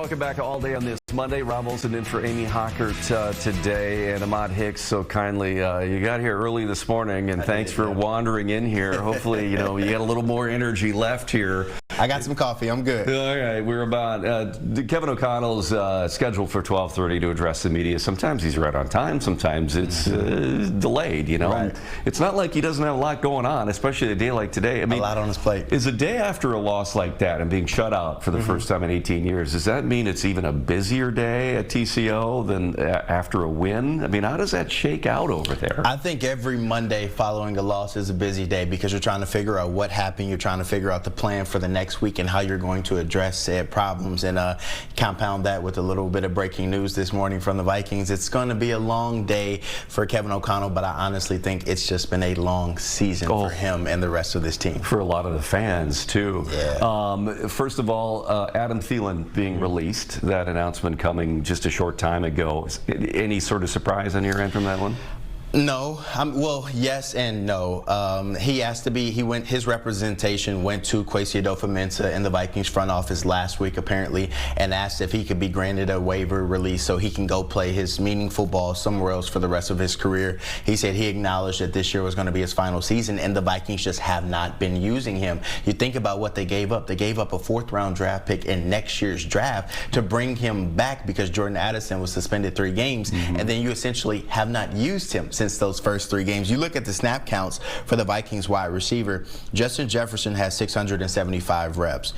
Welcome back all day on this Monday. Rob Olson in for Amy Hockert today, and Ahmad Hicks so kindly. You got here early this morning, and thanks for wandering in here. Hopefully, you got a little more energy left here. I got some coffee. I'm good. All right, we're about Kevin O'Connell's scheduled for 12:30 to address the media. Sometimes he's right on time. Sometimes it's delayed. Right. It's not like he doesn't have a lot going on, especially a day like today. I mean, a lot on his plate. Is a day after a loss like that and being shut out for the first time in 18 years, does that mean it's even a busier day at TCO than after a win? I mean, how does that shake out over there? I think every Monday following a loss is a busy day because you're trying to figure out what happened. You're trying to figure out the plan for the next week and how you're going to address said problems, and compound that with a little bit of breaking news this morning from the Vikings. It's going to be a long day for Kevin O'Connell, but I honestly think it's just been a long season for him and the rest of this team. For a lot of the fans, too. Yeah. First of all, Adam Thielen being released, that announcement coming just a short time ago. Any sort of surprise on your end from that one? No. Well, yes and no. He asked to be. His representation went to Kwesi Adofo-Mensah in the Vikings front office last week, apparently, and asked if he could be granted a waiver release so he can go play his meaningful ball somewhere else for the rest of his career. He said he acknowledged that this year was going to be his final season, and the Vikings just have not been using him. You think about what they gave up. They gave up a 4th-round draft pick in next year's draft to bring him back because Jordan Addison was suspended 3 games, and then you essentially have not used him since those first 3 games. You look at the snap counts for the Vikings wide receiver. Justin Jefferson has 675 reps.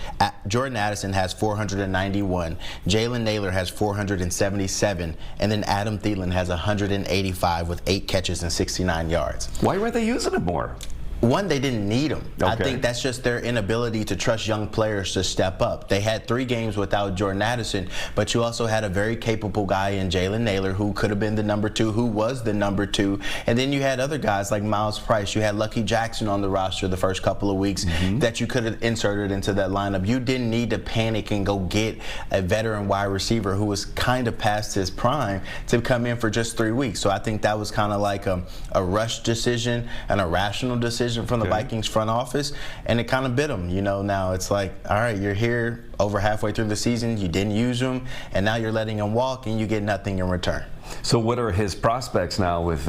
Jordan Addison has 491. Jalen Naylor has 477. And then Adam Thielen has 185 with 8 catches and 69 yards. Why weren't they using it more? One, they didn't need him. Okay. I think that's just their inability to trust young players to step up. They had 3 games without Jordan Addison, but you also had a very capable guy in Jalen Naylor who could have been the number 2, who was the number 2. And then you had other guys like Miles Price. You had Lucky Jackson on the roster the first couple of weeks that you could have inserted into that lineup. You didn't need to panic and go get a veteran wide receiver who was kind of past his prime to come in for just 3 weeks. So I think that was kind of like a rush decision, an irrational decision from the Vikings front office, and it kind of bit them. Now it's like, all right, you're here over halfway through the season, you didn't use him, and now you're letting him walk and you get nothing in return. So what are his prospects now with,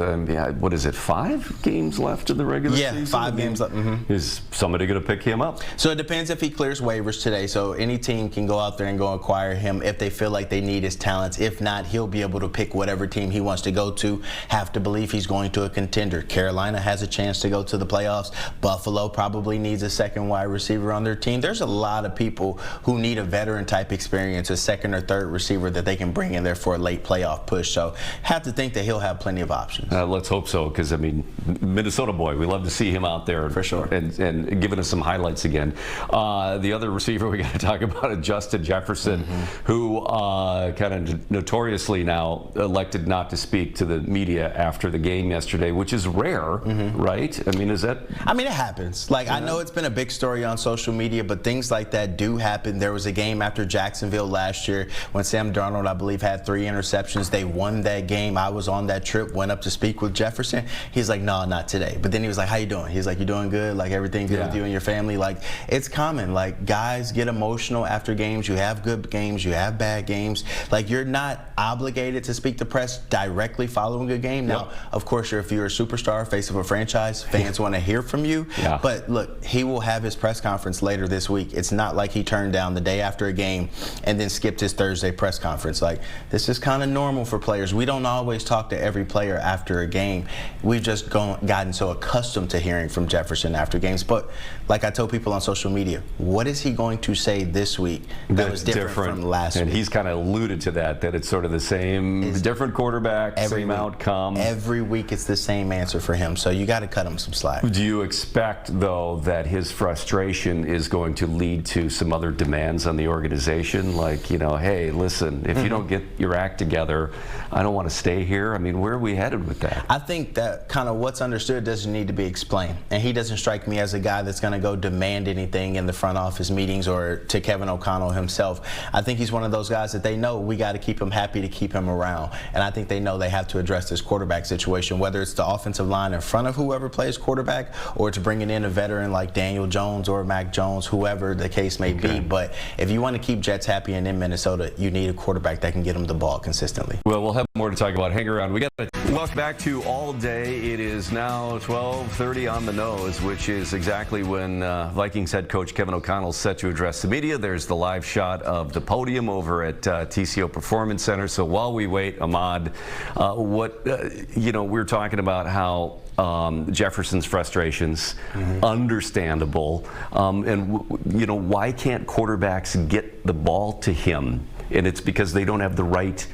what is it, 5 games left in the regular season? Yeah, 5 games left. Is somebody going to pick him up? So it depends if he clears waivers today. So any team can go out there and go acquire him if they feel like they need his talents. If not, he'll be able to pick whatever team he wants to go to. Have to believe he's going to a contender. Carolina has a chance to go to the playoffs. Buffalo probably needs a second wide receiver on their team. There's a lot of people who need a veteran type experience, a second or third receiver that they can bring in there for a late playoff push. So have to think that he'll have plenty of options. Let's hope so, because, I mean, Minnesota boy, we love to see him out there. For sure. And giving us some highlights again. The other receiver we got to talk about is Justin Jefferson, who kind of notoriously now elected not to speak to the media after the game yesterday, which is rare, right? I mean, is that... I mean, it happens. Like, I know it's been a big story on social media, but things like that do happen. There was a game after Jacksonville last year when Sam Darnold, I believe, had 3 interceptions. They won that game. I was on that trip, went up to speak with Jefferson. He's like, no, not today. But then he was like, how you doing? He's like, you doing good? Like, everything good with you and your family? Like, it's common. Like, guys get emotional after games. You have good games. You have bad games. Like, you're not obligated to speak to press directly following a game. Now, of course, if you're a superstar, face of a franchise, fans want to hear from you. But look, he will have his press conference later this week. It's not like he turned down the day after a game and then skipped his Thursday press conference. Like, this is kind of normal for players. We don't always talk to every player after a game. We've just gotten so accustomed to hearing from Jefferson after games. But like I told people on social media, what is he going to say this week that was different from last week? And he's kind of alluded to that it's sort of the same, different quarterback, same outcome. Every week it's the same answer for him. So you got to cut him some slack. Do you expect, though, that his frustration is going to lead to some other demands on the organization? Like, hey, listen, if you don't get your act together, I don't want to stay here. I mean, where are we headed with that? I think that kind of what's understood doesn't need to be explained. And he doesn't strike me as a guy that's going to go demand anything in the front office meetings or to Kevin O'Connell himself. I think he's one of those guys that they know we got to keep him happy to keep him around. And I think they know they have to address this quarterback situation, whether it's the offensive line in front of whoever plays quarterback or to bringing in a veteran like Daniel Jones or Mac Jones, whoever the case may be. But if you want to keep Jets happy and in Minnesota, you need a quarterback that can get them the ball consistently. Well, we'll have more to talk about. Hang around. We got to welcome back to All Day. It is now 12:30 on the nose, which is exactly when Vikings head coach Kevin O'Connell is set to address the media. There's the live shot of the podium over at TCO Performance Center. So while we wait, Ahmad, we're talking about how Jefferson's frustrations, understandable, and why can't quarterbacks get the ball to him? And it's because they don't have the right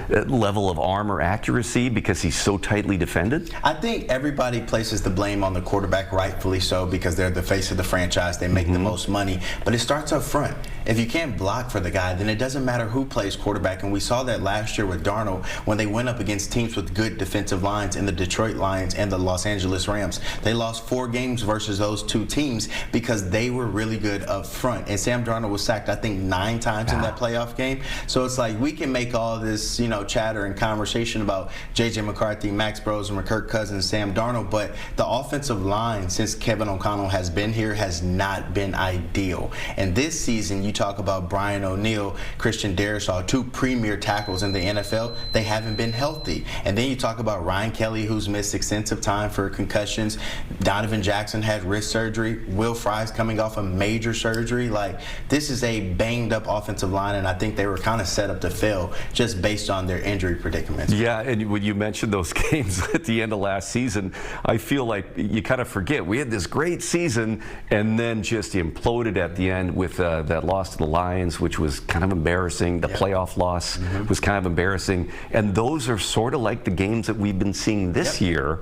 level of arm or accuracy because he's so tightly defended? I think everybody places the blame on the quarterback, rightfully so, because they're the face of the franchise. They make the most money. But it starts up front. If you can't block for the guy, then it doesn't matter who plays quarterback. And we saw that last year with Darnold when they went up against teams with good defensive lines in the Detroit Lions and the Los Angeles Rams. They lost 4 games versus those 2 teams because they were really good up front. And Sam Darnold was sacked, I think, 9 times in that playoff game. So it's like we can make all this, chatter and conversation about J.J. McCarthy, Max Brosman, Kirk Cousins, Sam Darnold, but the offensive line since Kevin O'Connell has been here has not been ideal. And this season, you talk about Brian O'Neill, Christian Darrisaw, 2 premier tackles in the NFL. They haven't been healthy. And then you talk about Ryan Kelly, who's missed extensive time for concussions. Donovan Jackson had wrist surgery. Will Fry's coming off a major surgery. Like, this is a banged up offensive line, and I think they were kind of set up to fail just based on their injury predicaments. Yeah, and when you mentioned those games at the end of last season, I feel like you kind of forget. We had this great season and then just imploded at the end with that loss to the Lions, which was kind of embarrassing. The playoff loss was kind of embarrassing. And those are sort of like the games that we've been seeing this year.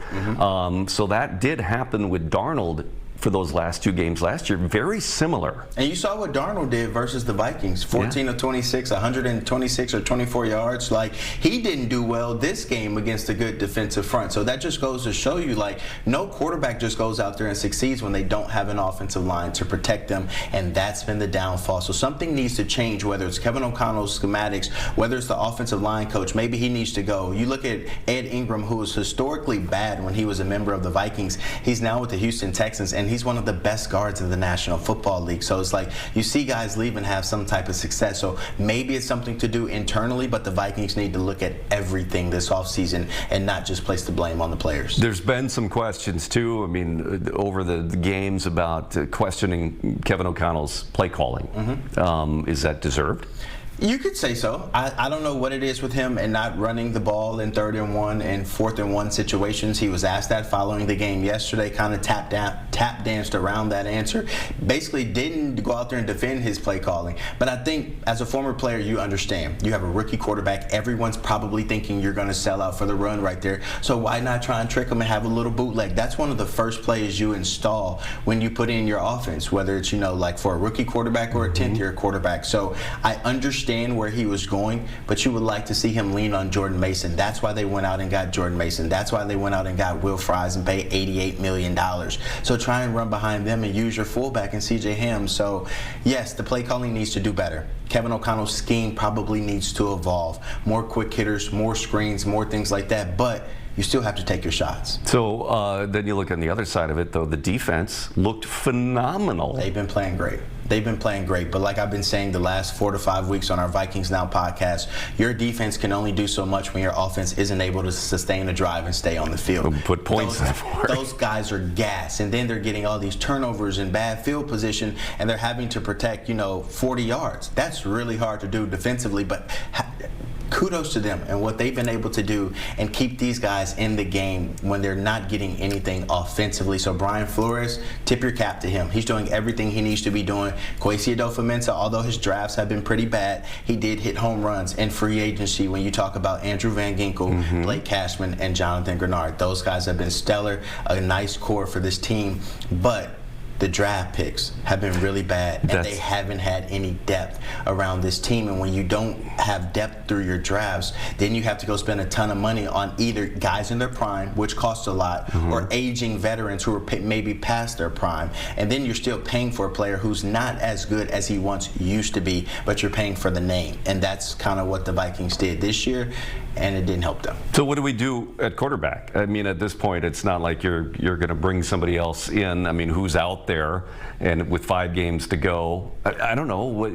So that did happen with Darnold for those last 2 games last year, very similar. And you saw what Darnold did versus the Vikings, 14 of 26, 126 or 24 yards. Like, he didn't do well this game against a good defensive front. So that just goes to show you, like, no quarterback just goes out there and succeeds when they don't have an offensive line to protect them, and that's been the downfall. So something needs to change, whether it's Kevin O'Connell's schematics, whether it's the offensive line coach. Maybe he needs to go. You look at Ed Ingram, who was historically bad when he was a member of the Vikings. He's now with the Houston Texans, and he's one of the best guards in the National Football League. So it's like you see guys leave and have some type of success. So maybe it's something to do internally, but the Vikings need to look at everything this offseason and not just place the blame on the players. There's been some questions, too, I mean, over the games about questioning Kevin O'Connell's play calling. Is that deserved? You could say so. I don't know what it is with him and not running the ball in 3rd and 1 and 4th and 1 situations. He was asked that following the game yesterday, kind of tap danced around that answer. Basically didn't go out there and defend his play calling. But I think as a former player, you understand. You have a rookie quarterback. Everyone's probably thinking you're going to sell out for the run right there. So why not try and trick him and have a little bootleg? That's one of the first plays you install when you put in your offense, whether it's, like for a rookie quarterback or a 10th-year quarterback. So I understand where he was going, but you would like to see him lean on Jordan Mason. That's why they went out and got Jordan Mason. That's why they went out and got Will Fries and paid $88 million. So try and run behind them and use your fullback in C.J. Ham. So yes, the play calling needs to do better. Kevin O'Connell's scheme probably needs to evolve. More quick hitters, more screens, more things like that, but you still have to take your shots. So then you look on the other side of it, though. The defense looked phenomenal. They've been playing great. They've been playing great, but like I've been saying the last 4 to 5 weeks on our Vikings Now podcast, your defense can only do so much when your offense isn't able to sustain a drive and stay on the field. Put points in for it. Those guys are gassed, and then they're getting all these turnovers in bad field position, and they're having to protect, 40 yards. That's really hard to do defensively, but kudos to them and what they've been able to do and keep these guys in the game when they're not getting anything offensively. So Brian Flores, tip your cap to him. He's doing everything he needs to be doing. Kwesi Adofo-Mensah, although his drafts have been pretty bad, he did hit home runs in free agency when you talk about Andrew Van Ginkel, Blake Cashman, and Jonathan Grenard. Those guys have been stellar, a nice core for this team, but the draft picks have been really bad, and they haven't had any depth around this team. And when you don't have depth through your drafts, then you have to go spend a ton of money on either guys in their prime, which costs a lot, or aging veterans who are maybe past their prime. And then you're still paying for a player who's not as good as he once used to be, but you're paying for the name. And that's kind of what the Vikings did this year, and it didn't help them. So what do we do at quarterback? I mean, at this point, it's not like you're going to bring somebody else in. I mean, who's out out there, and with 5 games to go, I don't know.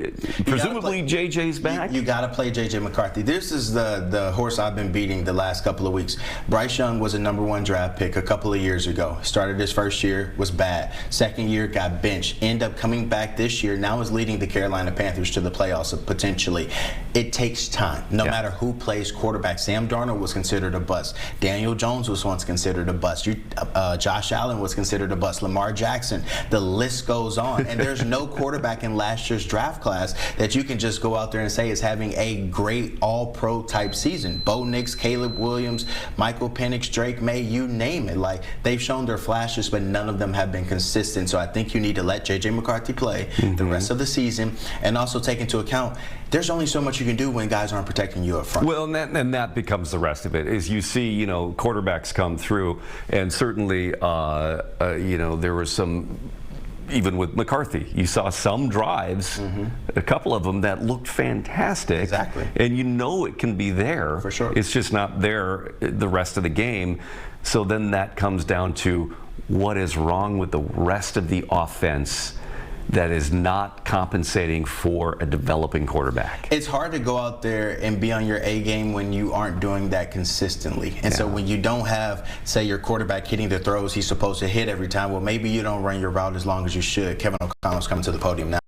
Presumably JJ's back. You got to play JJ McCarthy. This is the horse I've been beating the last couple of weeks. Bryce Young was a #1 draft pick a couple of years ago. Started his first year, was bad. Second year, got benched. Ended up coming back this year. Now is leading the Carolina Panthers to the playoffs potentially. It takes time. No matter who plays quarterback. Sam Darnold was considered a bust. Daniel Jones was once considered a bust. Josh Allen was considered a bust. Lamar Jackson. The list goes on. And there's no quarterback in last year's draft class that you can just go out there and say is having a great all-pro type season. Bo Nix, Caleb Williams, Michael Penix, Drake May, you name it. Like, they've shown their flashes, but none of them have been consistent. So I think you need to let JJ McCarthy play the rest of the season, and also take into account there's only so much you can do when guys aren't protecting you up front. Well, and that becomes the rest of it. Is you see, quarterbacks come through, and certainly, there was some. Even with McCarthy, you saw some drives, a couple of them that looked fantastic. Exactly. And it can be there. For sure. It's just not there the rest of the game. So then that comes down to what is wrong with the rest of the offense that is not compensating for a developing quarterback. It's hard to go out there and be on your A game when you aren't doing that consistently. And so when you don't have, say, your quarterback hitting the throws he's supposed to hit every time, well, maybe you don't run your route as long as you should. Kevin O'Connell's coming to the podium now.